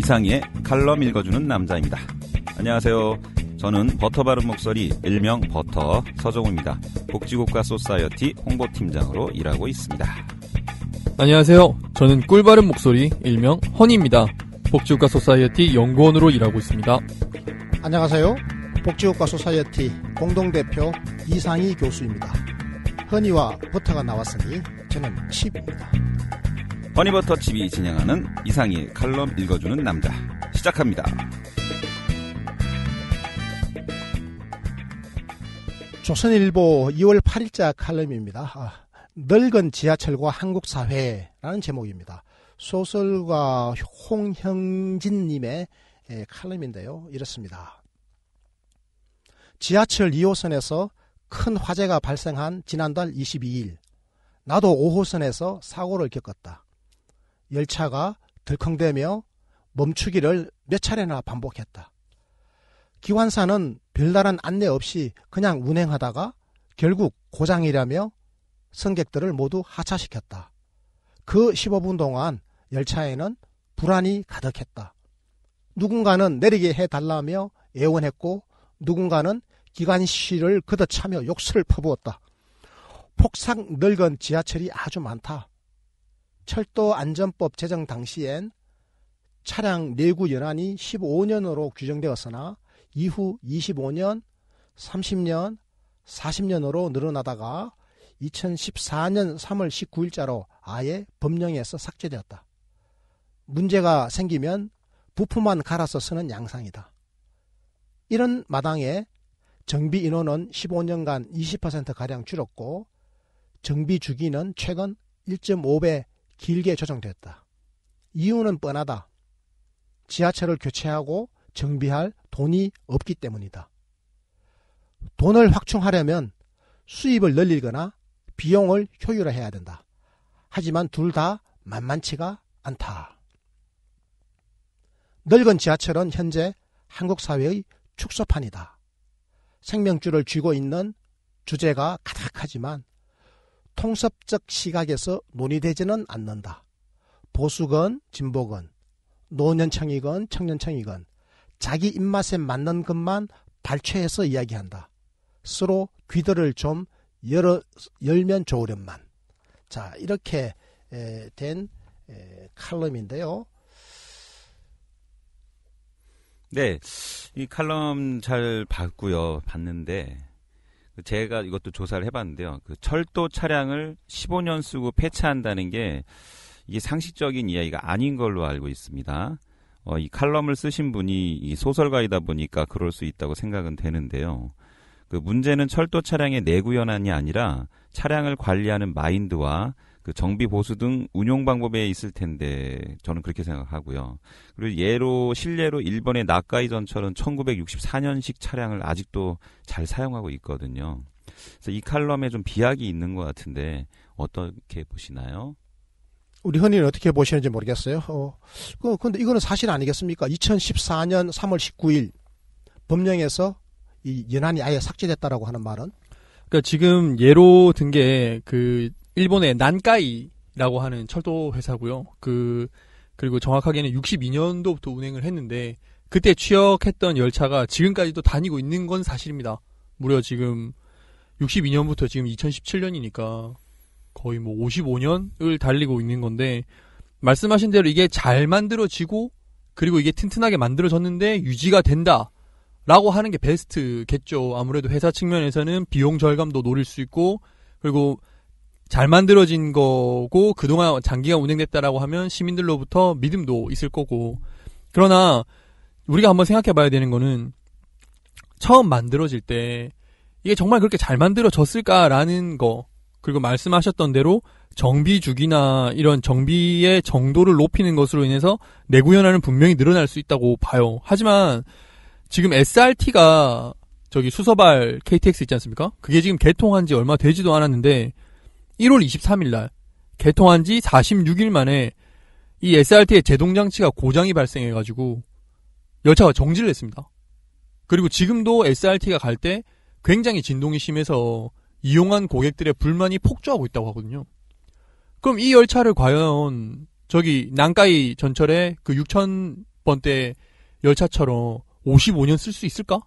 이상희의 칼럼 읽어주는 남자입니다. 안녕하세요. 저는 버터 바른 목소리 일명 버터 서정우입니다. 복지국가 소사이어티 홍보팀장으로 일하고 있습니다. 안녕하세요. 저는 꿀 바른 목소리 일명 허니입니다. 복지국가 소사이어티 연구원으로 일하고 있습니다. 안녕하세요. 복지국가 소사이어티 공동대표 이상희 교수입니다. 허니와 버터가 나왔으니 저는 칩입니다. 허니버터칩이 진행하는 이상희의 칼럼 읽어주는 남자 시작합니다. 조선일보 2월 8일자 칼럼입니다. 늙은 지하철과 한국사회라는 제목입니다. 소설가 홍형진님의 칼럼인데요. 이렇습니다. 지하철 2호선에서 큰 화재가 발생한 지난달 22일 나도 5호선에서 사고를 겪었다. 열차가 덜컹대며 멈추기를 몇 차례나 반복했다. 기관사는 별다른 안내 없이 그냥 운행하다가 결국 고장이라며 승객들을 모두 하차시켰다. 그 15분 동안 열차에는 불안이 가득했다. 누군가는 내리게 해달라며 애원했고 누군가는 기관실을 걷어차며 욕설을 퍼부었다. 폭삭 늙은 지하철이 아주 많다. 철도안전법 제정 당시엔 차량 내구 연한이 15년으로 규정되었으나 이후 25년, 30년, 40년으로 늘어나다가 2014년 3월 19일자로 아예 법령에서 삭제되었다. 문제가 생기면 부품만 갈아서 쓰는 양상이다. 이런 마당에 정비 인원은 15년간 20%가량 줄었고 정비 주기는 최근 1.5배 길게 조정됐다. 이유는 뻔하다. 지하철을 교체하고 정비할 돈이 없기 때문이다. 돈을 확충하려면 수입을 늘리거나 비용을 효율화해야 된다. 하지만 둘 다 만만치가 않다. 늙은 지하철은 현재 한국 사회의 축소판이다. 생명줄을 쥐고 있는 주제가 가득하지만 통섭적 시각에서 논의되지는 않는다. 보수건 진보건 노년층이건 청년층이건 자기 입맛에 맞는 것만 발췌해서 이야기한다. 서로 귀들을 좀 열면 좋으련만. 자, 이렇게 된 칼럼인데요. 네, 이 칼럼 잘 봤는데 제가 이것도 조사를 해봤는데요. 그 철도 차량을 15년 쓰고 폐차한다는 게 이게 상식적인 이야기가 아닌 걸로 알고 있습니다. 이 칼럼을 쓰신 분이 이 소설가이다 보니까 그럴 수 있다고 생각은 되는데요. 그 문제는 철도 차량의 내구 연한이 아니라 차량을 관리하는 마인드와 그 정비 보수 등 운용 방법에 있을 텐데 저는 그렇게 생각하고요. 그리고 실례로 일본의 나카이 전철은 1964년식 차량을 아직도 잘 사용하고 있거든요. 그래서 이 칼럼에 좀 비약이 있는 것 같은데 어떻게 보시나요? 우리 흔히는 어떻게 보시는지 모르겠어요. 근데 이거는 사실 아니겠습니까? 2014년 3월 19일 법령에서 이 연한이 아예 삭제됐다라고 하는 말은? 그러니까 지금 예로 든 게 그 일본의 난카이라고 하는 철도 회사고요. 그리고 정확하게는 62년도부터 운행을 했는데 그때 취역했던 열차가 지금까지도 다니고 있는 건 사실입니다. 무려 지금 62년부터 지금 2017년이니까 거의 뭐 55년을 달리고 있는 건데 말씀하신 대로 이게 잘 만들어지고 그리고 이게 튼튼하게 만들어졌는데 유지가 된다라고 하는 게 베스트겠죠. 아무래도 회사 측면에서는 비용 절감도 노릴 수 있고 그리고 잘 만들어진 거고 그동안 장기간 운행됐다라고 하면 시민들로부터 믿음도 있을 거고 그러나 우리가 한번 생각해 봐야 되는 거는 처음 만들어질 때 이게 정말 그렇게 잘 만들어졌을까라는 거 그리고 말씀하셨던 대로 정비 주기나 이런 정비의 정도를 높이는 것으로 인해서 내구 연한은 분명히 늘어날 수 있다고 봐요. 하지만 지금 SRT가 저기 수서발 KTX 있지 않습니까? 그게 지금 개통한 지 얼마 되지도 않았는데 1월 23일 날 개통한 지 46일 만에 이 SRT의 제동장치가 고장이 발생해가지고 열차가 정지를 했습니다. 그리고 지금도 SRT가 갈 때 굉장히 진동이 심해서 이용한 고객들의 불만이 폭주하고 있다고 하거든요. 그럼 이 열차를 과연 저기 난카이 전철의 그 20번 대 열차처럼 55년 쓸 수 있을까?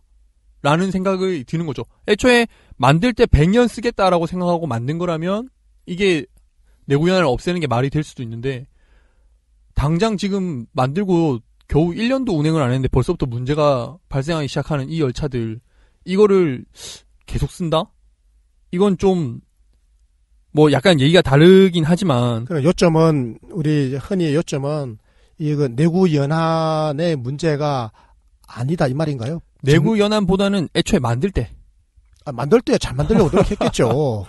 라는 생각이 드는 거죠. 애초에 만들 때 100년 쓰겠다라고 생각하고 만든 거라면 이게 내구연한을 없애는 게 말이 될 수도 있는데 당장 지금 만들고 겨우 1년도 운행을 안 했는데 벌써부터 문제가 발생하기 시작하는 이 열차들 이거를 계속 쓴다? 이건 좀 뭐 약간 얘기가 다르긴 하지만 그 요점은 우리 흔히 요점은 이거 내구 연한의 문제가 아니다 이 말인가요? 내구연한보다는 애초에 만들 때 만들 때 잘 만들려고 노력했겠죠.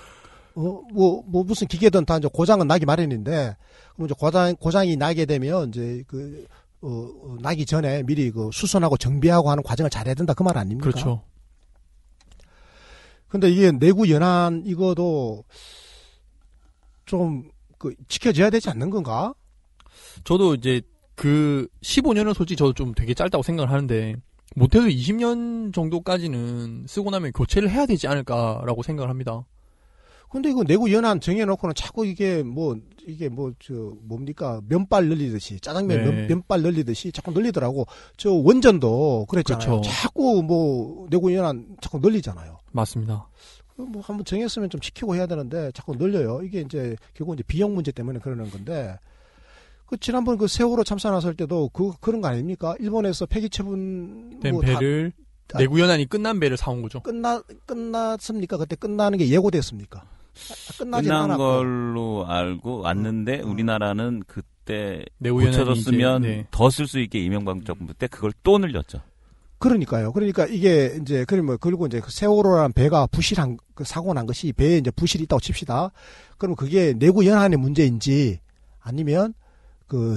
뭐 무슨 기계든 다 이제 고장은 나기 마련인데 그럼 이제 고장이 나게 되면 이제 나기 전에 미리 그 수선하고 정비하고 하는 과정을 잘해야 된다 그 말 아닙니까? 그렇죠. 근데 이게 내구 연한 이거도 좀 지켜져야 되지 않는 건가? 저도 이제 그 15년은 솔직히 저도 좀 되게 짧다고 생각을 하는데 못해도 20년 정도까지는 쓰고 나면 교체를 해야 되지 않을까라고 생각을 합니다. 근데 이거 내구 연한 정해놓고는 자꾸 뭡니까? 면발 늘리듯이, 짜장면 네. 면발 늘리듯이 자꾸 늘리더라고. 저 원전도 그랬잖아요. 그렇죠. 자꾸 내구 연한 자꾸 늘리잖아요. 맞습니다. 뭐 한번 정했으면 좀 지키고 해야 되는데 자꾸 늘려요. 이게 이제 결국 이제 비용 문제 때문에 그러는 건데. 지난번 세월호 참사 났을 때도 그런 거 아닙니까? 일본에서 폐기 처분 된 배를 내구연한이 끝난 배를 사온 거죠. 끝났습니까? 그때 끝나는 게 예고됐습니까? 끝나진 끝난 않았고. 걸로 알고 왔는데 우리나라는 그때 내구연한이 고쳐졌으면 이제, 네. 더 쓸 수 있게 이명박 정부 때 그걸 또 늘렸죠. 그러니까요. 그러니까 이게 이제 그리고 이제 세월호라는 배가 부실한 사고 난 것이 배에 이제 부실이 있다고 칩시다. 그럼 그게 내구 연한의 문제인지 아니면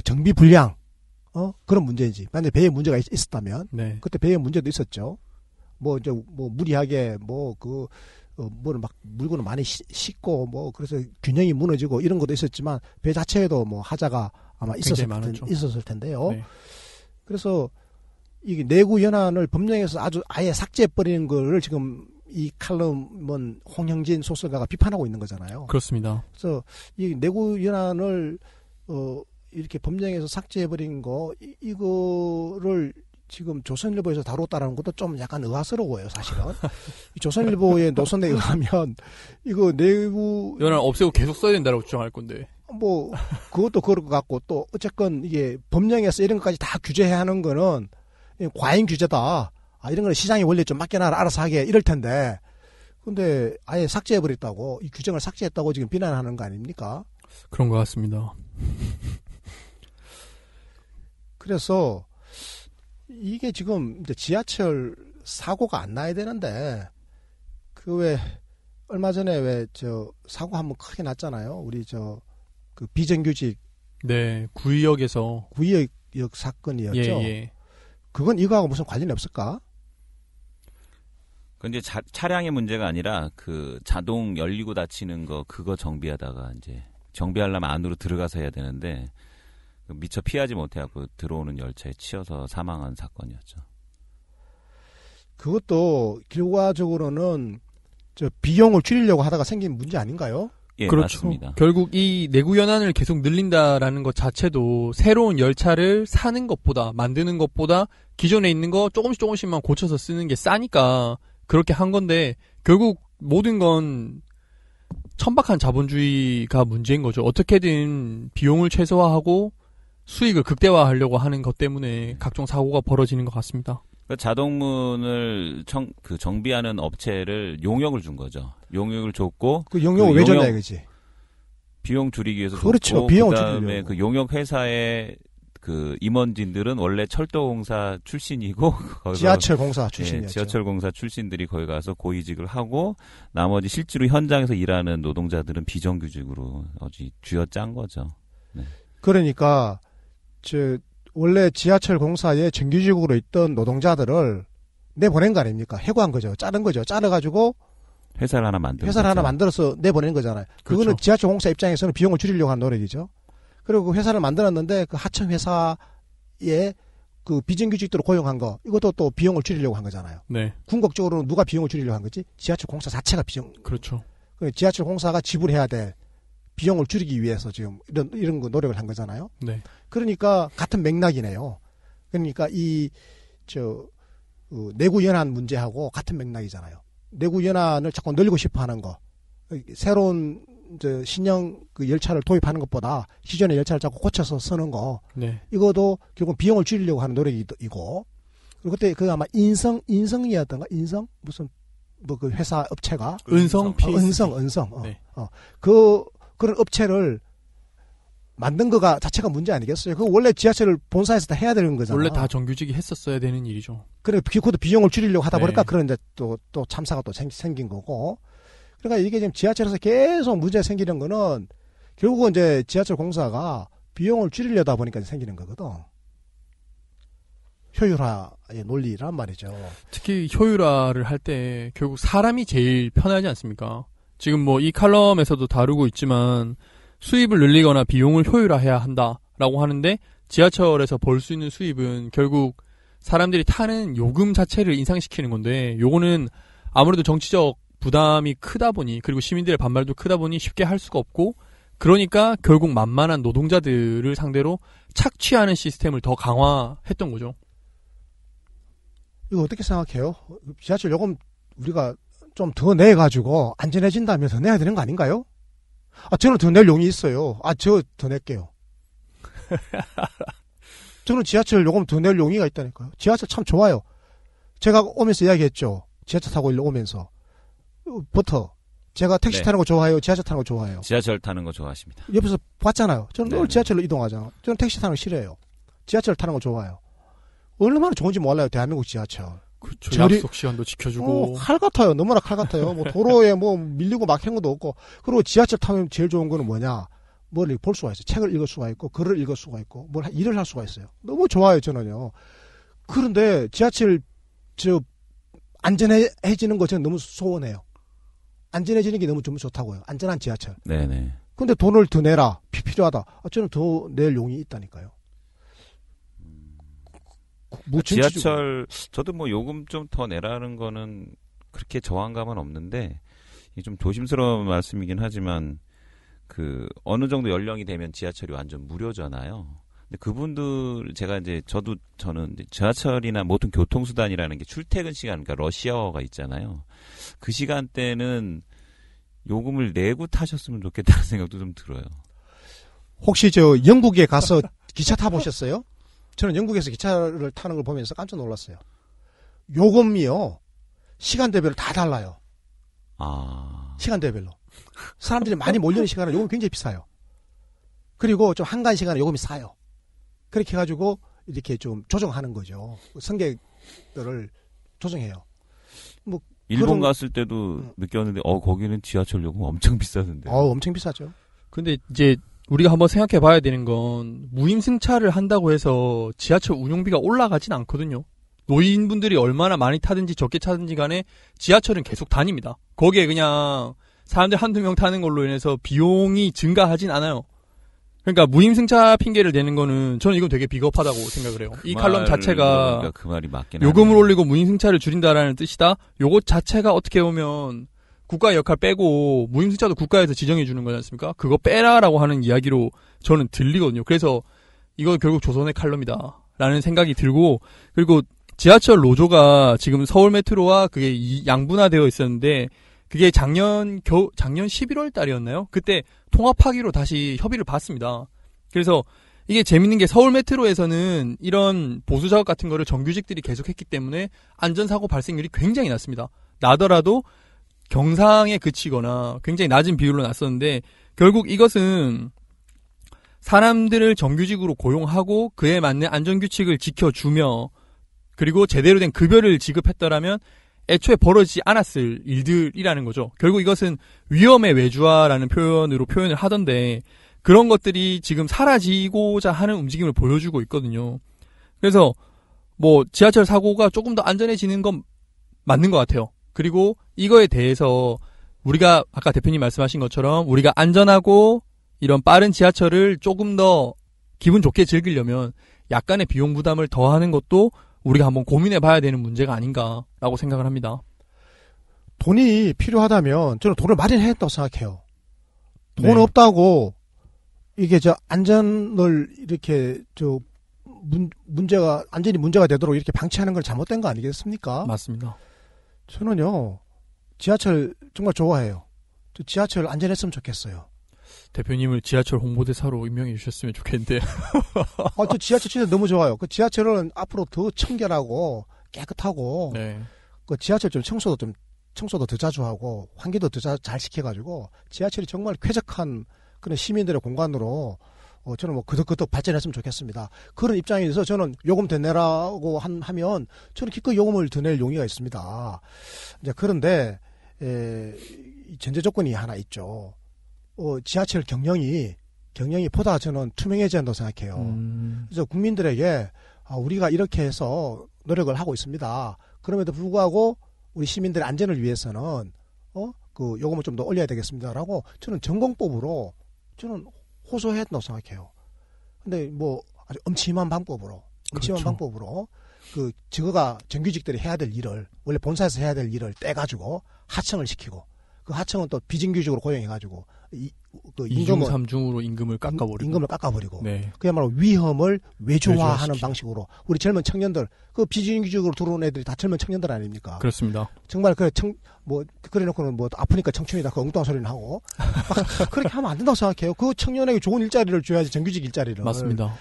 정비 불량 그런 문제인지. 만약에 배에 문제가 있었다면 네. 그때 배에 문제도 있었죠. 이제 무리하게 뭐를 막 물건을 많이 싣고 그래서 균형이 무너지고 이런 것도 있었지만 배 자체에도 하자가 아마 있었을 텐데요. 네. 그래서 이게 내구 연한을 법령에서 아예 삭제해 버리는 거를 지금 이 칼럼은 홍형진 소설가가 비판하고 있는 거잖아요. 그렇습니다. 그래서 이 내구 연한을 이렇게 법령에서 삭제해 버린 거 이거를 지금 조선일보에서 다뤘다라는 것도 좀 약간 의아스러워요, 사실은. 조선일보의 노선에 의하면 이거 내구 연한 없애고 계속 써야 된다고 주장할 건데. 그것도 그럴 것 같고 또 어쨌건 이게 법령에서 이런 것까지 다 규제해야 하는 거는 과잉 규제다. 이런 거는 시장의 원리에 좀 맡겨놔라, 알아서 하게 이럴 텐데. 근데 아예 삭제해 버렸다고 이 규정을 삭제했다고 지금 비난하는 거 아닙니까? 그런 것 같습니다. 그래서 이게 지금 이제 지하철 사고가 안 나야 되는데 얼마 전에 사고 한번 크게 났잖아요. 우리 비정규직 네, 구의역에서 구의역 사건이었죠. 예. 그건 이거하고 무슨 관련이 없을까? 근데 차량의 문제가 아니라 자동 열리고 닫히는 그거 정비하다가 이제 정비하려면 안으로 들어가서 해야 되는데 미처 피하지 못해갖고 들어오는 열차에 치여서 사망한 사건이었죠. 그것도 결과적으로는 비용을 줄이려고 하다가 생긴 문제 아닌가요? 예, 그렇죠. 맞습니다. 결국 이 내구연한을 계속 늘린다라는 것 자체도 새로운 열차를 사는 것보다 만드는 것보다 기존에 있는 거 조금씩만 고쳐서 쓰는 게 싸니까 그렇게 한 건데 결국 모든 건 천박한 자본주의가 문제인 거죠. 어떻게든 비용을 최소화하고 수익을 극대화하려고 하는 것 때문에 각종 사고가 벌어지는 것 같습니다. 자동문을 정비하는 업체를 용역을 준 거죠. 용역을 줬고 그 용역을 왜 줬냐 이거지. 비용 줄이기 위해서 그렇죠. 줬고 비용을 그다음에 줄이려고. 용역 회사의 임원진들은 원래 철도공사 출신이고 지하철공사 출신이었죠. 지하철공사 출신들이 거기 가서 고위직을 하고 나머지 실제로 현장에서 일하는 노동자들은 비정규직으로 쥐어짠 거죠. 네. 그러니까 원래 지하철공사에 정규직으로 있던 노동자들을 내보낸 거 아닙니까? 해고한 거죠. 자른 거죠. 잘라가지고 회사를 하나 만들어서 내보낸 거잖아요. 그거는 그렇죠. 지하철공사 입장에서는 비용을 줄이려고 한 노력이죠. 그리고 그 회사를 만들었는데 그 하청 회사에 비정규직들을 고용한 거 이것도 또 비용을 줄이려고 한 거잖아요. 네. 궁극적으로는 누가 비용을 줄이려고 한 거지? 지하철공사 자체가 그렇죠. 지하철공사가 지불해야 될 비용을 줄이기 위해서 지금 이런 거 노력을 한 거잖아요. 네. 그러니까 같은 맥락이네요. 그러니까 내구 연한 문제하고 같은 맥락이잖아요. 내구 연한을 자꾸 늘리고 싶어 하는 거. 새로운 신형 그 열차를 도입하는 것보다 기존의 열차를 자꾸 고쳐서 쓰는 거. 네. 이것도 결국 비용을 줄이려고 하는 노력이고. 그리고 그때 그 아마 인성이었던가? 인성? 무슨 그 회사 업체가 은성. 네. 네. 그런 업체를 만든 거가 자체가 문제 아니겠어요? 그 원래 지하철을 본사에서 다 해야 되는 거잖아요. 원래 다 정규직이 했었어야 되는 일이죠. 그래, 그것도 비용을 줄이려고 하다 보니까 네. 그런 이제 또 참사가 또 생긴 거고. 그러니까 이게 지금 지하철에서 계속 문제 생기는 거는 결국은 이제 지하철 공사가 비용을 줄이려다 보니까 생기는 거거든. 효율화의 논리란 말이죠. 특히 효율화를 할 때 결국 사람이 제일 편하지 않습니까? 지금 뭐 이 칼럼에서도 다루고 있지만 수입을 늘리거나 비용을 효율화해야 한다라고 하는데 지하철에서 벌 수 있는 수입은 결국 사람들이 타는 요금 자체를 인상시키는 건데 요거는 아무래도 정치적 부담이 크다 보니 그리고 시민들의 반발도 크다 보니 쉽게 할 수가 없고 그러니까 결국 만만한 노동자들을 상대로 착취하는 시스템을 더 강화했던 거죠. 이거 어떻게 생각해요? 지하철 요금 우리가 좀 더 내가지고 안전해진다면서 내야 되는 거 아닌가요? 저는 더 낼 용이 있어요. 저 더 낼게요. 저는 지하철 요금 더 낼 용의가 있다니까요. 지하철 참 좋아요. 제가 오면서 이야기했죠. 지하철 타고 일로 오면서. 제가 택시 네. 타는 거 좋아해요? 지하철 타는 거 좋아해요? 지하철 타는 거 좋아하십니다. 옆에서 봤잖아요. 저는 늘 네네. 지하철로 이동하잖아요. 저는 택시 타는 거 싫어해요. 지하철 타는 거 좋아요. 얼마나 좋은지 몰라요. 대한민국 지하철. 그렇죠. 약속 시간도 지켜주고. 칼 같아요. 너무나 칼 같아요. 뭐 도로에 뭐 밀리고 막힌 것도 없고. 그리고 지하철 타면 제일 좋은 거는 뭐냐? 뭘 볼 수가 있어요. 책을 읽을 수가 있고, 글을 읽을 수가 있고, 일을 할 수가 있어요. 너무 좋아요, 저는요. 그런데 지하철, 안전해지는 거 저는 너무 소원해요. 안전해지는 게 너무 좀 좋다고요. 안전한 지하철. 네네. 근데 돈을 더 내라. 필요하다. 저는 더 낼 용이 있다니까요. 지하철 저도 뭐 요금 좀 더 내라는 거는 그렇게 저항감은 없는데 이게 좀 조심스러운 말씀이긴 하지만 그 어느 정도 연령이 되면 지하철이 완전 무료잖아요. 근데 그분들 저는 이제 지하철이나 모든 교통수단이라는 게 출퇴근 시간 그러니까 러시아워가 있잖아요. 그 시간대는 요금을 내고 타셨으면 좋겠다는 생각도 좀 들어요. 혹시 영국에 가서 기차 타보셨어요? 저는 영국에서 기차를 타는 걸 보면서 깜짝 놀랐어요. 요금이요. 시간대별로 다 달라요. 시간대별로. 사람들이 많이 몰리는 시간은 요금이 굉장히 비싸요. 그리고 좀 한가한 시간은 요금이 싸요. 그렇게 해가지고 이렇게 좀 조정하는 거죠. 승객들을 조정해요. 뭐 일본 갔을 때도 느꼈는데 거기는 지하철 요금 엄청 비싸던데. 엄청 비싸죠. 근데 이제 우리가 한번 생각해 봐야 되는 건 무임승차를 한다고 해서 지하철 운용비가 올라가진 않거든요. 노인분들이 얼마나 많이 타든지 적게 타든지 간에 지하철은 계속 다닙니다. 거기에 그냥 사람들 한두 명 타는 걸로 인해서 비용이 증가하진 않아요. 그러니까 무임승차 핑계를 대는 거는 저는 이건 되게 비겁하다고 생각을 해요. 이 칼럼 자체가 그러니까 그 말이 맞긴 요금을 하네요. 올리고 무임승차를 줄인다라는 뜻이다. 요것 자체가 어떻게 보면 국가의 역할 빼고 무임승차도 국가에서 지정해 주는 거지 않습니까? 그거 빼라라고 하는 이야기로 저는 들리거든요. 그래서 이건 결국 조선의 칼럼이다 라는 생각이 들고 그리고 지하철 노조가 지금 서울 메트로와 그게 양분화되어 있었는데 그게 작년 11월 달이었나요? 그때 통합하기로 다시 협의를 받습니다. 그래서 이게 재밌는 게 서울 메트로에서는 이런 보수 작업 같은 거를 정규직들이 계속했기 때문에 안전사고 발생률이 굉장히 낮습니다. 나더라도 경상에 그치거나 굉장히 낮은 비율로 났었는데 결국 이것은 사람들을 정규직으로 고용하고 그에 맞는 안전규칙을 지켜주며 그리고 제대로 된 급여를 지급했더라면 애초에 벌어지지 않았을 일들이라는 거죠. 결국 이것은 위험의 외주화라는 표현으로 표현을 하던데 그런 것들이 지금 사라지고자 하는 움직임을 보여주고 있거든요. 그래서 뭐 지하철 사고가 조금 더 안전해지는 건 맞는 것 같아요. 그리고 이거에 대해서 우리가 아까 대표님 말씀하신 것처럼 우리가 안전하고 이런 빠른 지하철을 조금 더 기분 좋게 즐기려면 약간의 비용 부담을 더하는 것도 우리가 한번 고민해 봐야 되는 문제가 아닌가라고 생각을 합니다. 돈이 필요하다면 저는 돈을 마련해야 했다고 생각해요. 돈 네. 없다고 이게 안전을 이렇게 문제가 안전이 문제가 되도록 이렇게 방치하는 걸 잘못된 거 아니겠습니까? 맞습니다. 저는요 지하철 정말 좋아해요. 저 지하철 안전했으면 좋겠어요. 대표님을 지하철 홍보대사로 임명해 주셨으면 좋겠는데. 저 지하철 진짜 너무 좋아요. 그 지하철은 앞으로 더 청결하고 깨끗하고 네. 그 지하철 청소도 더 자주 하고 환기도 더 잘 시켜가지고 지하철이 정말 쾌적한 그런 시민들의 공간으로 저는 뭐 그덕그덕 발전했으면 좋겠습니다. 그런 입장에서 저는 요금 더 내라고 하면 저는 기꺼이 요금을 더 낼 용의가 있습니다. 이제 그런데 전제 조건이 하나 있죠. 지하철 경영이 보다 저는 투명해져야 한다고 생각해요. 그래서 국민들에게 우리가 이렇게 해서 노력을 하고 있습니다. 그럼에도 불구하고 우리 시민들의 안전을 위해서는 그 요금을 좀 더 올려야 되겠습니다라고 저는 전공법으로 저는 호소해야 된다고 생각해요. 근데 뭐 아주 엄침한 방법으로 그 저거가 정규직들이 해야 될 일을 원래 본사에서 해야 될 일을 떼가지고 하청을 시키고 그 하청은 또 비정규직으로 고용해가지고 그 임금은 2중 3중으로 임금을 깎아버리고 네. 그야말로 위험을 외주화하는 외주화시키고. 방식으로 우리 젊은 청년들 그 비정규직으로 들어온 애들이 다 젊은 청년들 아닙니까? 그렇습니다. 정말 그래놓고는 뭐 아프니까 청춘이다 그 엉뚱한 소리는 하고 그렇게 하면 안 된다고 생각해요. 그 청년에게 좋은 일자리를 줘야지 정규직 일자리를. 맞습니다.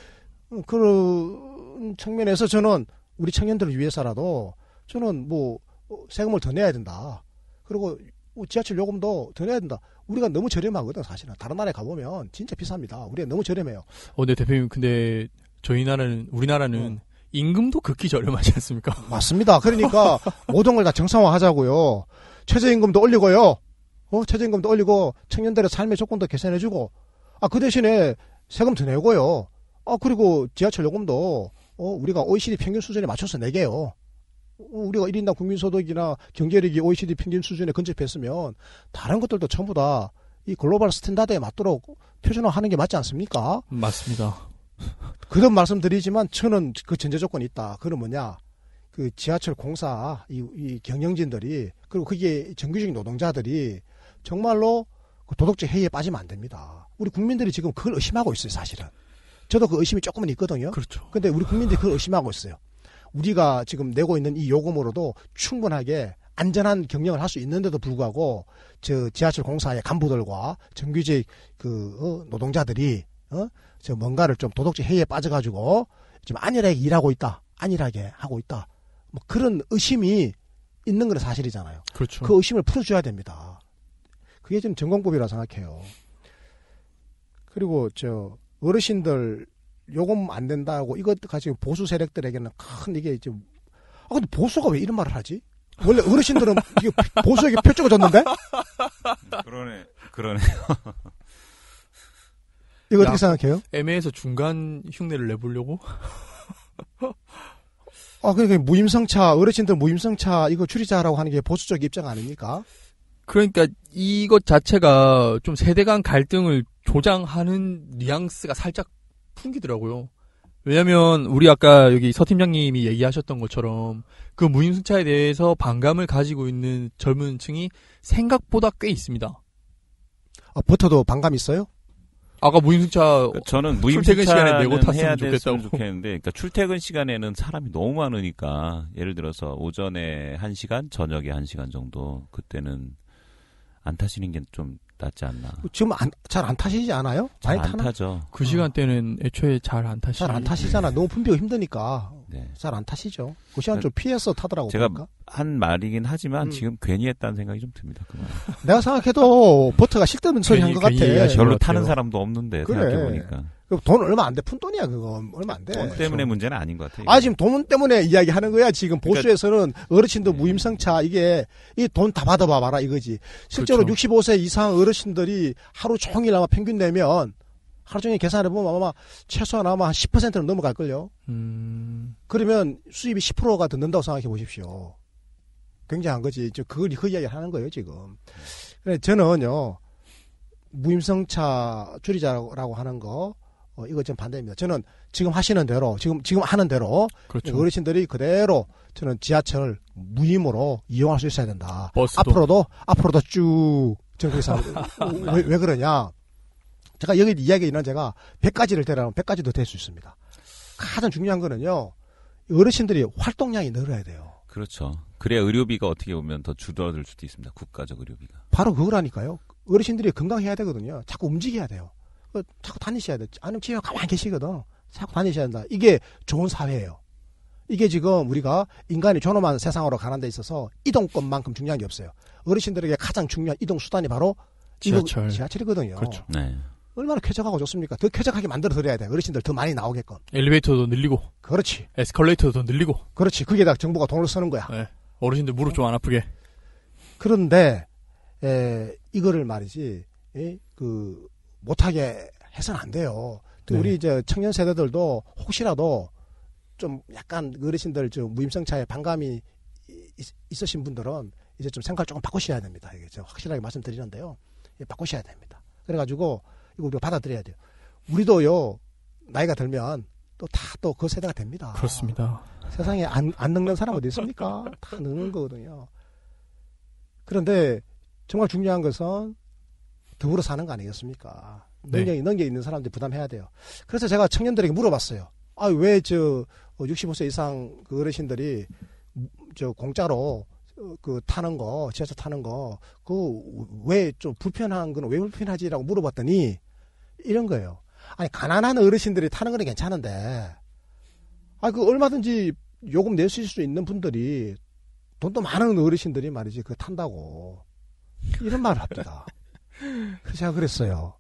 그런 측면에서 저는 우리 청년들을 위해서라도 저는 뭐 세금을 더 내야 된다. 그리고 지하철 요금도 더 내야 된다. 우리가 너무 저렴하거든 사실은. 다른 나라에 가보면 진짜 비쌉니다. 우리가 너무 저렴해요. 네 대표님 근데 우리나라는 임금도 극히 저렴하지 않습니까? 맞습니다. 그러니까 모든 걸 다 정상화하자고요. 최저임금도 올리고요. 최저임금도 올리고 청년들의 삶의 조건도 개선해주고 그 대신에 세금 더 내고요. 그리고 지하철 요금도 우리가 OECD 평균 수준에 맞춰서 내게요. 우리가 1인당 국민소득이나 경제력이 OECD 평균 수준에 근접했으면 다른 것들도 전부 다 이 글로벌 스탠다드에 맞도록 표준화하는 게 맞지 않습니까? 맞습니다. 그런 말씀드리지만 저는 그 전제 조건이 있다. 그건 뭐냐? 그 지하철 공사 이 경영진들이 그리고 그게 정규직 노동자들이 정말로 그 도덕적 해이에 빠지면 안 됩니다. 우리 국민들이 지금 그걸 의심하고 있어요, 사실은. 저도 그 의심이 조금은 있거든요. 그렇죠. 근데 우리 국민들이 그걸 의심하고 있어요. 우리가 지금 내고 있는 이 요금으로도 충분하게 안전한 경영을 할 수 있는데도 불구하고 저 지하철 공사의 간부들과 정규직 그 노동자들이 저 뭔가를 좀 도덕적 해이에 빠져가지고 좀 안일하게 일하고 있다, 안일하게 하고 있다. 뭐 그런 의심이 있는 건 사실이잖아요. 그렇죠. 그 의심을 풀어줘야 됩니다. 그게 좀 전공법이라고 생각해요. 그리고 저 어르신들 요금 안 된다고 이것 가지고 보수 세력들에게는 큰 이게 좀 근데 보수가 왜 이런 말을 하지? 원래 어르신들은 이게 보수에게 표적을 줬는데? 그러네. 이거 어떻게 생각해요? 애매해서 중간 흉내를 내보려고? 그러니까 무임승차, 어르신들 무임승차 이거 줄이자라고 하는 게 보수적 입장 아닙니까? 그러니까 이것 자체가 좀 세대 간 갈등을 조장하는 뉘앙스가 살짝 풍기더라고요. 왜냐면 우리 아까 여기 서 팀장님이 얘기하셨던 것처럼 그 무임승차에 대해서 반감을 가지고 있는 젊은 층이 생각보다 꽤 있습니다. 버터도 반감 있어요? 아까 무임승차 저는 출퇴근 시간에 내고 무임승차는 탔으면 해야 좋겠다고. 됐으면 좋겠는데, 그러니까 출퇴근 시간에는 사람이 너무 많으니까 예를 들어서 오전에 1시간, 저녁에 1시간 정도 그때는 안 타시는 게 좀 낫지 않나. 지금 잘 안 타시지 않아요? 잘 많이 안 타나? 타죠. 그 시간대는 애초에 잘 안 타시죠. 잘 안 타시잖아. 너무 분비가 힘드니까. 네. 잘 안 타시죠. 그 시간 좀 피해서 타더라고. 제가 보니까. 한 말이긴 하지만 지금 괜히 했다는 생각이 좀 듭니다. 그 말. 내가 생각해도 버터가 식대는 소리 한 것 괜히 같아. 얘기하신 별로 것 같아요. 타는 사람도 없는데 그래. 생각해보니까. 돈 얼마 안 돼. 푼돈이야 그거. 얼마 안 돼. 돈 때문에 문제는 아닌 것 같아요. 지금 돈 때문에 이야기하는 거야. 지금 보수에서는 어르신들 무임승차 이 돈 다 받아봐봐라 이거지. 실제로 그렇죠. 65세 이상 어르신들이 하루 종일 아마 평균 내면 하루 종일 계산해보면 아마 최소한 아마 한 10%는 넘어갈걸요. 그러면 수입이 10%가 더 는다고 생각해 보십시오. 굉장한 거지. 그 이야기를 하는 거예요 지금. 그래 저는요 무임승차 줄이자라고 하는 거 이거 좀 반대입니다. 저는 지금 하시는 대로 지금 하는 대로 그렇죠. 어르신들이 그대로 저는 지하철 무임으로 이용할 수 있어야 된다. 버스도. 앞으로도 쭉 저는 그래서 왜 그러냐? 제가 여기 이야기는 제가 100가지를 대라면 100가지도 될 수 있습니다. 가장 중요한 거는요. 어르신들이 활동량이 늘어야 돼요. 그렇죠. 그래야 의료비가 어떻게 보면 더 줄어들 수도 있습니다. 국가적 의료비가. 바로 그거라니까요. 어르신들이 건강해야 되거든요. 자꾸 움직여야 돼요. 자꾸 다니셔야 돼요. 아니면 집에 가만히 계시거든. 자꾸 다니셔야 된다. 이게 좋은 사회예요. 이게 지금 우리가 인간이 존엄한 세상으로 가는 데 있어서 이동권만큼 중요한 게 없어요. 어르신들에게 가장 중요한 이동 수단이 바로 지하철이거든요. 그렇죠. 네. 얼마나 쾌적하고 좋습니까? 더 쾌적하게 만들어 드려야 돼. 어르신들 더 많이 나오게끔. 엘리베이터도 늘리고, 그렇지. 에스컬레이터도 늘리고. 그렇지. 거기에다 정부가 돈을 쓰는 거야. 네. 어르신들 무릎 좀 안 아프게. 그런데 이거를 말이지 못하게 해서는 안 돼요. 또 네. 우리 이제 청년 세대들도 혹시라도 좀 약간 어르신들 좀 무임승차에 반감이 있으신 분들은 이제 좀 생각을 조금 바꾸셔야 됩니다. 이게 제가 확실하게 말씀드리는데요. 바꾸셔야 됩니다. 그래가지고 이거 우리가 받아들여야 돼요. 우리도요 나이가 들면 또 다 또 그 세대가 됩니다. 그렇습니다. 세상에 안 늙는 사람 어디 있습니까? 다 늙는 거거든요. 그런데 정말 중요한 것은 더불어 사는 거 아니겠습니까? 네. 능력이 있는 사람들이 부담해야 돼요. 그래서 제가 청년들에게 물어봤어요. 아, 왜 65세 이상 그 어르신들이 공짜로 타는 거, 지하철 타는 거, 왜 좀 불편한 건 왜 불편하지라고 물어봤더니 이런 거예요. 아니, 가난한 어르신들이 타는 건 괜찮은데, 얼마든지 요금 낼 수 있는 분들이 돈도 많은 어르신들이 말이지, 탄다고. 이런 말을 합니다. 그래서 제가 그랬어요.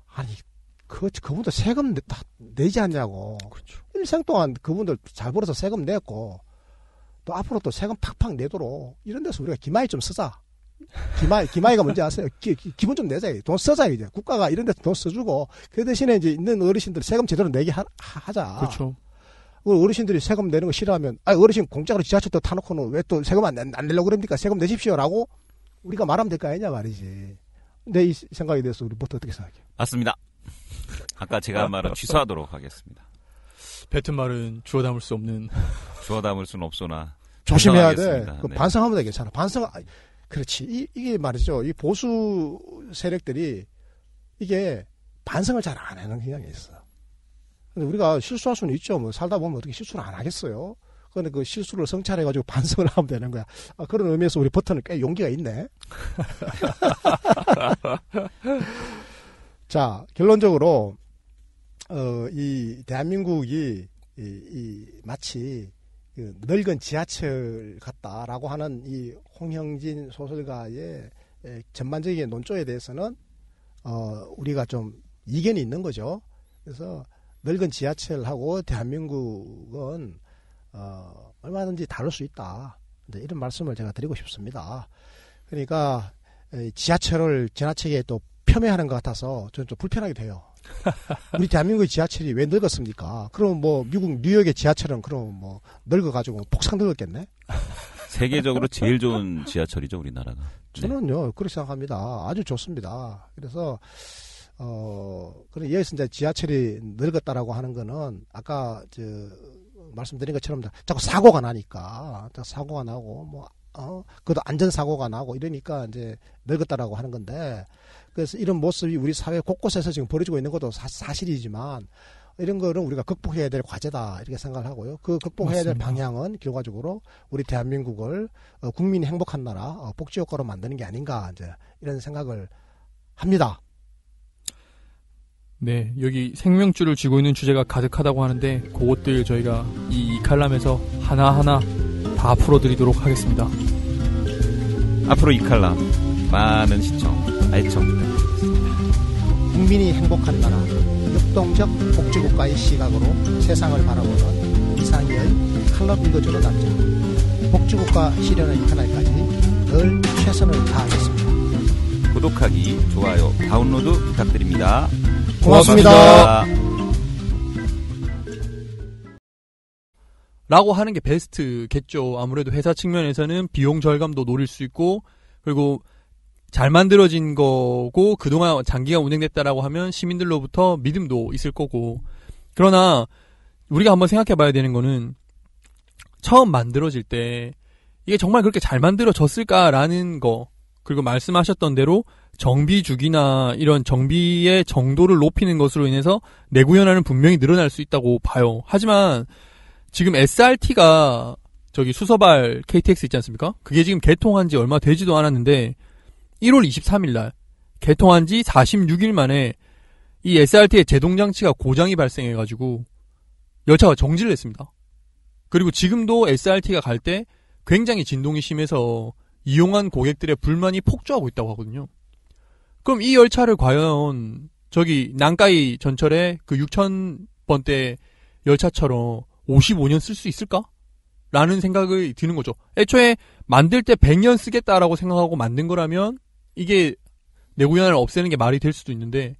아니, 그분들 세금 다 내지 않냐고. 그렇죠. 일생 동안 그분들 잘 벌어서 세금 냈고, 또 앞으로 또 세금 팍팍 내도록 이런 데서 우리가 기마이 좀 쓰자. 기마이가 뭔지 아세요? 기분 좀 내자. 돈 쓰자, 이제. 국가가 이런 데서 돈 써주고, 그 대신에 이제 있는 어르신들 세금 제대로 내게 하자. 그렇죠. 어르신들이 세금 내는 거 싫어하면, 어르신 공짜로 지하철도 타놓고는 왜 또 세금 안 내려고 그럽니까? 세금 내십시오라고 우리가 말하면 될 거 아니냐 말이지. 근데 이 생각에 대해서 우리 어떻게 생각해요? 맞습니다. 아까 제가 한 말은 취소하도록 하겠습니다. 뱉은 말은 주워 담을 수 없는. 주워 담을 수는 없소나. 조심해야 돼. 네. 반성하면 돼, 괜찮아. 그렇지. 이게 말이죠. 이 보수 세력들이 이게 반성을 잘 안 하는 경향이 있어. 근데 우리가 실수할 수는 있죠. 뭐 살다 보면 어떻게 실수를 안 하겠어요. 그런데 그 실수를 성찰해가지고 반성을 하면 되는 거야. 그런 의미에서 우리 버튼은 꽤 용기가 있네. 자, 결론적으로 이 대한민국이 마치 늙은 지하철 같다라고 하는 이 홍형진 소설가의 전반적인 논조에 대해서는 우리가 좀 이견이 있는 거죠. 그래서 늙은 지하철하고 대한민국은 얼마든지 다를 수 있다. 이런 말씀을 제가 드리고 싶습니다. 그러니까 지하철을 지나치게 또 폄훼하는 것 같아서 저는 좀 불편하게 돼요. 우리 대한민국의 지하철이 왜 늙었습니까? 그럼 뭐 미국 뉴욕의 지하철은 그럼 뭐 늙어가지고 폭삭 늙었겠네? 세계적으로 제일 좋은 지하철이죠, 우리나라가. 저는요, 그렇게 생각합니다. 아주 좋습니다. 그래서 그럼 여기서 이제 지하철이 늙었다라고 하는 거는 아까 말씀드린 것처럼 자꾸 사고가 나니까 사고가 나고 그것도 안전사고가 나고 이러니까 이제 늙었다라고 하는 건데, 그래서 이런 모습이 우리 사회 곳곳에서 지금 벌어지고 있는 것도 사실이지만 이런 거는 우리가 극복해야 될 과제다 이렇게 생각을 하고요. 그 극복해야 될 방향은 결과적으로 우리 대한민국을 국민이 행복한 나라, 복지국가로 만드는 게 아닌가 이제 이런 생각을 합니다. 네, 여기 생명줄을 쥐고 있는 주제가 가득하다고 하는데 그것들 저희가 이 칼럼에서 하나하나 다 풀어드리도록 하겠습니다. 앞으로 이 칼럼 많은 시청, 애청 부탁드리겠습니다. 국민이 행복한 나라, 역동적 복지국가의 시각으로 세상을 바라보는 이상희의 칼럼 읽어주는 남자. 복지국가 실현의 그날까지 늘 최선을 다하겠습니다. 구독하기, 좋아요, 다운로드 부탁드립니다. 고맙습니다. 라고 하는 게 베스트겠죠. 아무래도 회사 측면에서는 비용 절감도 노릴 수 있고, 그리고 잘 만들어진 거고 그동안 장기간 운행됐다라고 하면 시민들로부터 믿음도 있을 거고. 그러나 우리가 한번 생각해 봐야 되는 거는 처음 만들어질 때 이게 정말 그렇게 잘 만들어졌을까라는 거, 그리고 말씀하셨던 대로 정비 주기나 이런 정비의 정도를 높이는 것으로 인해서 내구 연한은 분명히 늘어날 수 있다고 봐요. 하지만 지금 SRT가 저기 수서발 KTX 있지 않습니까? 그게 지금 개통한 지 얼마 되지도 않았는데 1월 23일 날 개통한 지 46일 만에 이 SRT의 제동장치가 고장이 발생해가지고 열차가 정지를 했습니다. 그리고 지금도 SRT가 갈 때 굉장히 진동이 심해서 이용한 고객들의 불만이 폭주하고 있다고 하거든요. 그럼 이 열차를 과연 저기 난카이 전철의 그 6,000번대 열차처럼 55년 쓸 수 있을까? 라는 생각이 드는 거죠. 애초에 만들 때 100년 쓰겠다라고 생각하고 만든 거라면 이게 내구연한을 없애는 게 말이 될 수도 있는데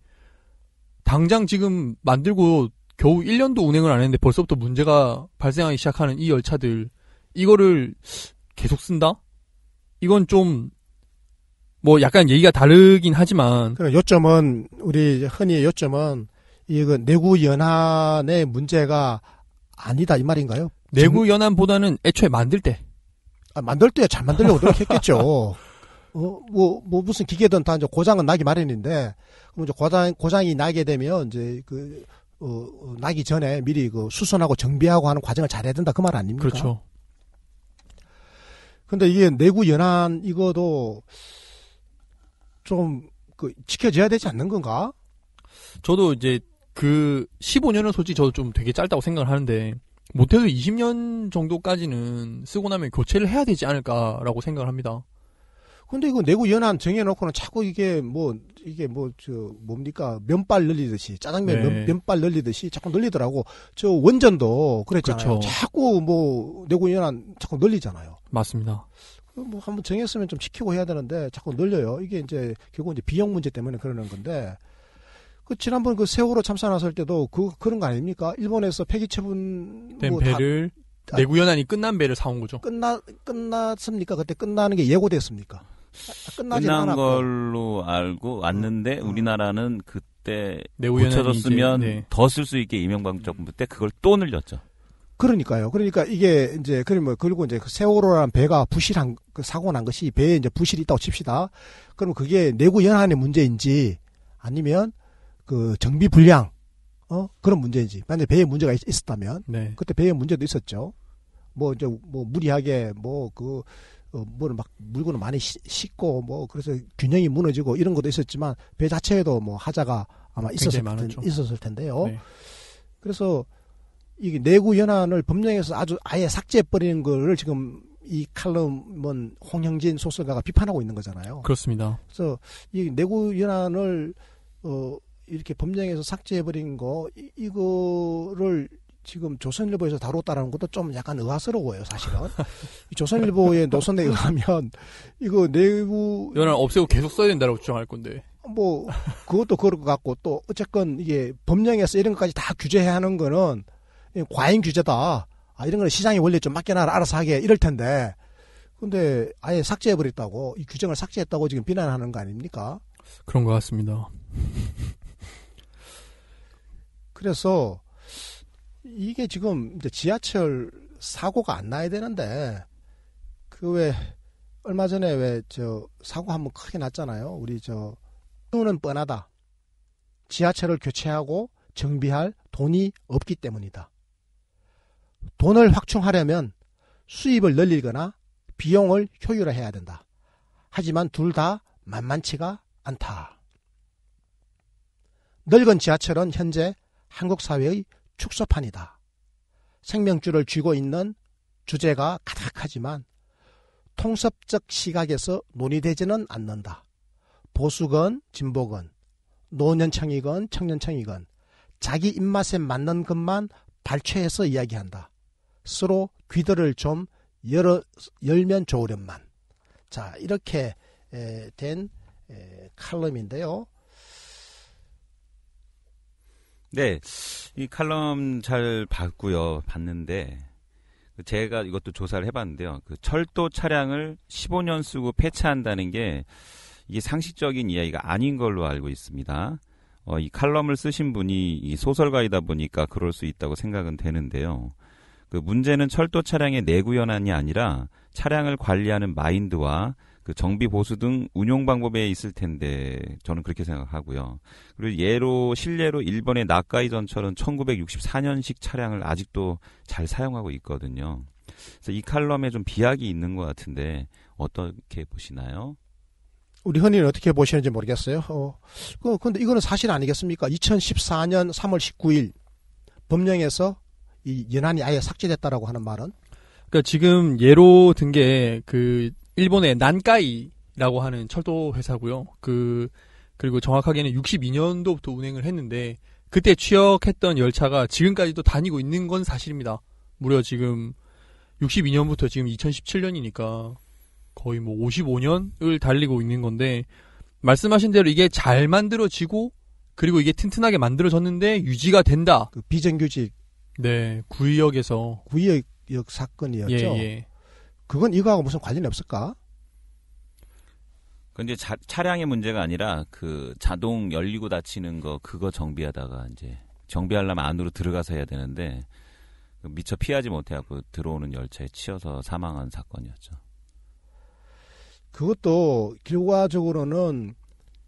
당장 지금 만들고 겨우 1년도 운행을 안 했는데 벌써부터 문제가 발생하기 시작하는 이 열차들 이거를 계속 쓴다? 이건 좀 뭐 약간 얘기가 다르긴 하지만 요점은 우리 흔히 요점은 이거 내구 연한의 문제가 아니다 이 말인가요? 내구 연한보다는 애초에 만들 때 만들 때 잘 만들려고 노력했겠죠. 뭐 무슨 기계든 다 이제 고장은 나기 마련인데 그럼 이제 고장이 나게 되면 이제 나기 전에 미리 그 수선하고 정비하고 하는 과정을 잘해야 된다 그 말 아닙니까? 그렇죠. 근데 이게 내구 연한 이거도 좀 지켜져야 되지 않는 건가? 저도 이제 그 15년은 솔직히 저도 좀 되게 짧다고 생각을 하는데 못해도 20년 정도까지는 쓰고 나면 교체를 해야 되지 않을까라고 생각을 합니다. 근데 이거 내구 연한 정해놓고는 자꾸 이게 뭡니까? 면발 늘리듯이, 짜장면 네. 면발 늘리듯이 자꾸 늘리더라고. 저 원전도 그랬잖아요. 그렇죠. 자꾸 내구 연한 자꾸 늘리잖아요. 맞습니다. 뭐 한번 정했으면 좀 지키고 해야 되는데 자꾸 늘려요. 이게 이제 결국 이제 비용 문제 때문에 그러는 건데. 지난번 세월호 참사 났을 때도 그런 거 아닙니까? 일본에서 폐기 처분 된 배를 내구 연한이 끝난 배를 사온 거죠. 끝났습니까? 그때 끝나는 게 예고됐습니까? 끝나지 끝난 않았고. 걸로 알고 왔는데 우리나라는 그때 내구 연한이 고쳐졌으면 네. 더 쓸 수 있게 이명박 정부 때 그걸 또 늘렸죠. 그러니까요. 그러니까 이게 이제 그리고 이제 세월호라는 배가 부실한 사고 난 것이 배에 이제 부실이 있다고 칩시다. 그럼 그게 내구 연한의 문제인지 아니면 정비 불량 그런 문제인지. 만약에 배에 문제가 있었다면 네. 그때 배에 문제도 있었죠. 무리하게 뭐를 막 물건을 많이 싣고 그래서 균형이 무너지고 이런 것도 있었지만 배 자체에도 하자가 아마 있었을 텐데요. 네. 그래서 이게 내구 연한을 법령에서 아예 삭제해 버리는 거를 지금 이 칼럼은 홍형진 소설가가 비판하고 있는 거잖아요. 그렇습니다. 그래서 이 내구 연한을 이렇게 법령에서 삭제해 버린 거 이거를 지금 조선일보에서 다뤘다라는 것도 좀 약간 의아스러워요, 사실은. 이 조선일보의 노선에 의하면 이거 내구 연한 없애고 계속 써야 된다고 주장할 건데. 그것도 그럴 것 같고 또 어쨌건 이게 법령에서 이런 것까지 다 규제해야 하는 거는 과잉 규제다. 이런 거는 시장의 원리에 좀 맡겨놔라, 알아서 하게 이럴 텐데. 근데 아예 삭제해 버렸다고 이 규정을 삭제했다고 지금 비난하는 거 아닙니까? 그런 것 같습니다. 그래서 이게 지금 이제 지하철 사고가 안 나야 되는데 얼마 전에 사고 한번 크게 났잖아요. 우리 이유는 뻔하다. 지하철을 교체하고 정비할 돈이 없기 때문이다. 돈을 확충하려면 수입을 늘리거나 비용을 효율화해야 된다. 하지만 둘 다 만만치가 않다. 늙은 지하철은 현재 한국 사회의 축소판이다. 생명줄을 쥐고 있는 주제가 가득하지만 통섭적 시각에서 논의되지는 않는다. 보수건 진보건 노년층이건 청년층이건 자기 입맛에 맞는 것만 발췌해서 이야기한다. 서로 귀들을 좀 열면 좋으련만. 자, 이렇게 된 칼럼인데요. 네, 이 칼럼 잘 봤는데 제가 이것도 조사를 해봤는데요. 철도 차량을 15년 쓰고 폐차한다는 게 이게 상식적인 이야기가 아닌 걸로 알고 있습니다. 이 칼럼을 쓰신 분이 이 소설가이다 보니까 그럴 수 있다고 생각은 되는데요. 문제는 철도 차량의 내구 연한이 아니라 차량을 관리하는 마인드와 그 정비 보수 등 운용 방법에 있을 텐데 저는 그렇게 생각하고요. 그리고 실례로 일본의 나카이 전철은 1964년식 차량을 아직도 잘 사용하고 있거든요. 그래서 이 칼럼에 좀 비약이 있는 것 같은데 어떻게 보시나요? 우리 흔히는 어떻게 보시는지 모르겠어요. 근데 이거는 사실 아니겠습니까? 2014년 3월 19일 법령에서 이 연한이 아예 삭제됐다라고 하는 말은? 그러니까 지금 예로 든 게 그 일본의 난카이라고 하는 철도 회사고요. 그리고 정확하게는 62년도부터 운행을 했는데 그때 취역했던 열차가 지금까지도 다니고 있는 건 사실입니다. 무려 지금 62년부터 지금 2017년이니까 거의 뭐 55년을 달리고 있는 건데 말씀하신 대로 이게 잘 만들어지고 그리고 이게 튼튼하게 만들어졌는데 유지가 된다. 그 비정규직 네, 구의역에서 구의역 사건이었죠. 예. 그건 이거하고 무슨 관련이 없을까? 근데 차량의 문제가 아니라 그 자동 열리고 닫히는 거 그거 정비하다가 이제 정비하려면 안으로 들어가서 해야 되는데 미처 피하지 못해갖고 들어오는 열차에 치여서 사망한 사건이었죠. 그것도 결과적으로는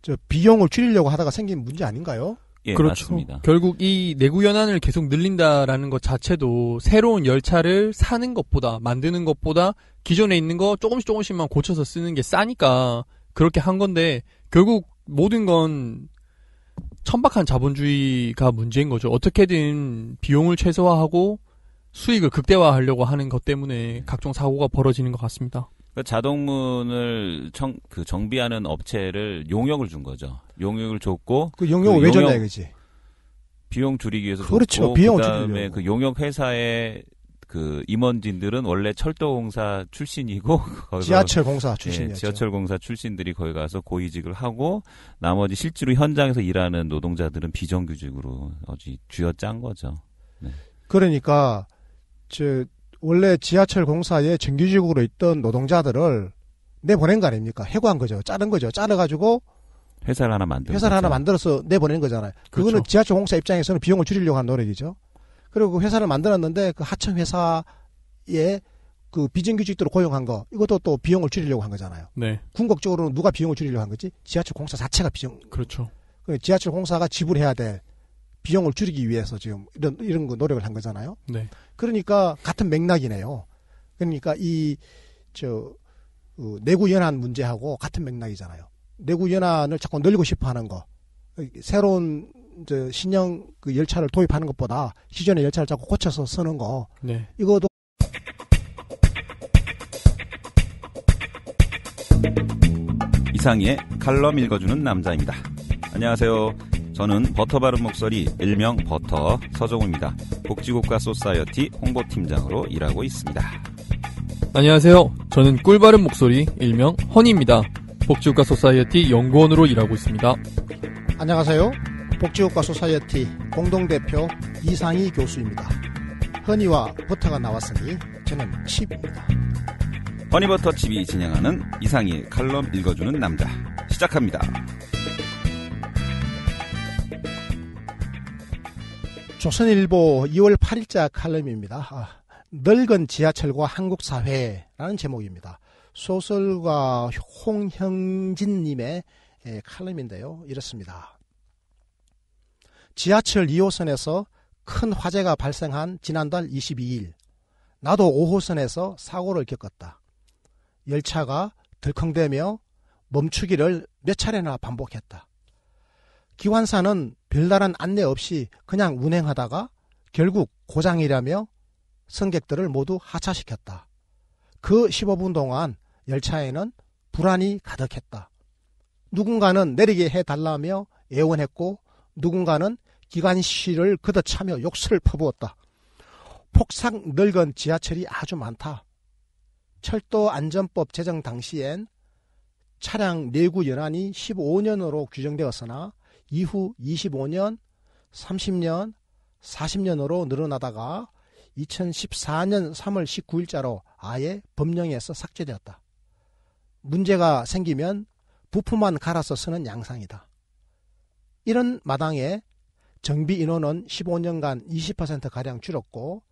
저 비용을 줄이려고 하다가 생긴 문제 아닌가요? 예, 그렇죠. 맞습니다. 결국 이 내구 연한을 계속 늘린다라는 것 자체도 새로운 열차를 사는 것보다 만드는 것보다 기존에 있는 거 조금씩만 고쳐서 쓰는 게 싸니까 그렇게 한 건데 결국 모든 건 천박한 자본주의가 문제인 거죠. 어떻게든 비용을 최소화하고 수익을 극대화하려고 하는 것 때문에 각종 사고가 벌어지는 것 같습니다. 그 자동문을 정비하는 업체를 용역을 준 거죠. 용역을 줬고 그 용역을 왜 줬냐 이거지. 비용 줄이기 위해서 그렇죠. 줬고 비용을 그다음에 줄이려고. 그 용역 회사의 그 임원진들은 원래 철도공사 출신이고 지하철 공사 예, 출신이었죠. 지하철 공사 출신들이 거기 가서 고위직을 하고 나머지 실제로 현장에서 일하는 노동자들은 비정규직으로 쥐어짠 거죠. 네. 그러니까 원래 지하철 공사에 정규직으로 있던 노동자들을 내보낸 거 아닙니까? 해고한 거죠. 자른 거죠. 자르가지고 회사를 하나 만들어서 내보낸 거잖아요. 그거는 그렇죠. 지하철 공사 입장에서는 비용을 줄이려고 한 노력이죠. 그리고 그 회사를 만들었는데 그 하청 회사에 그 비정규직들을 고용한 거 이것도 또 비용을 줄이려고 한 거잖아요. 네. 궁극적으로는 누가 비용을 줄이려고 한 거지? 지하철 공사 자체가 그렇죠. 지하철 공사가 지불해야 될 비용을 줄이기 위해서 지금 이런 거 노력을 한 거잖아요. 네. 그러니까 같은 맥락이네요. 그러니까 내구 연한 문제하고 같은 맥락이잖아요. 내구 연한을 자꾸 늘리고 싶어 하는 거. 새로운 신형 그 열차를 도입하는 것보다 기존의 열차를 자꾸 고쳐서 쓰는 거. 네. 이것도 이상희의 칼럼 읽어주는 남자입니다. 안녕하세요. 저는 버터 바른 목소리 일명 버터 서정우입니다. 복지국가 소사이어티 홍보팀장으로 일하고 있습니다. 안녕하세요. 저는 꿀바른 목소리 일명 허니입니다. 복지국가 소사이어티 연구원으로 일하고 있습니다. 안녕하세요. 복지국가 소사이어티 공동대표 이상희 교수입니다. 허니와 버터가 나왔으니 저는 칩입니다. 허니버터 칩이 진행하는 이상희의 칼럼 읽어주는 남자 시작합니다. 조선일보 2월 8일자 칼럼입니다. 늙은 지하철과 한국사회라는 제목입니다. 소설가 홍형진님의 칼럼인데요. 이렇습니다. 지하철 2호선에서 큰 화재가 발생한 지난달 22일 나도 5호선에서 사고를 겪었다. 열차가 덜컹대며 멈추기를 몇 차례나 반복했다. 기관사는 별다른 안내 없이 그냥 운행하다가 결국 고장이라며 승객들을 모두 하차시켰다. 그 15분 동안 열차에는 불안이 가득했다. 누군가는 내리게 해달라며 애원했고 누군가는 기관실을 걷어차며 욕설을 퍼부었다. 폭삭 늙은 지하철이 아주 많다. 철도안전법 제정 당시엔 차량 내구 연한이 15년으로 규정되었으나 이후 25년, 30년, 40년으로 늘어나다가 2014년 3월 19일자로 아예 법령에서 삭제되었다. 문제가 생기면 부품만 갈아서 쓰는 양상이다. 이런 마당에 정비 인원은 15년간 20%가량 줄었고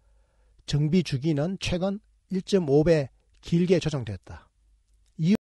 정비 주기는 최근 1.5배 길게 조정됐다.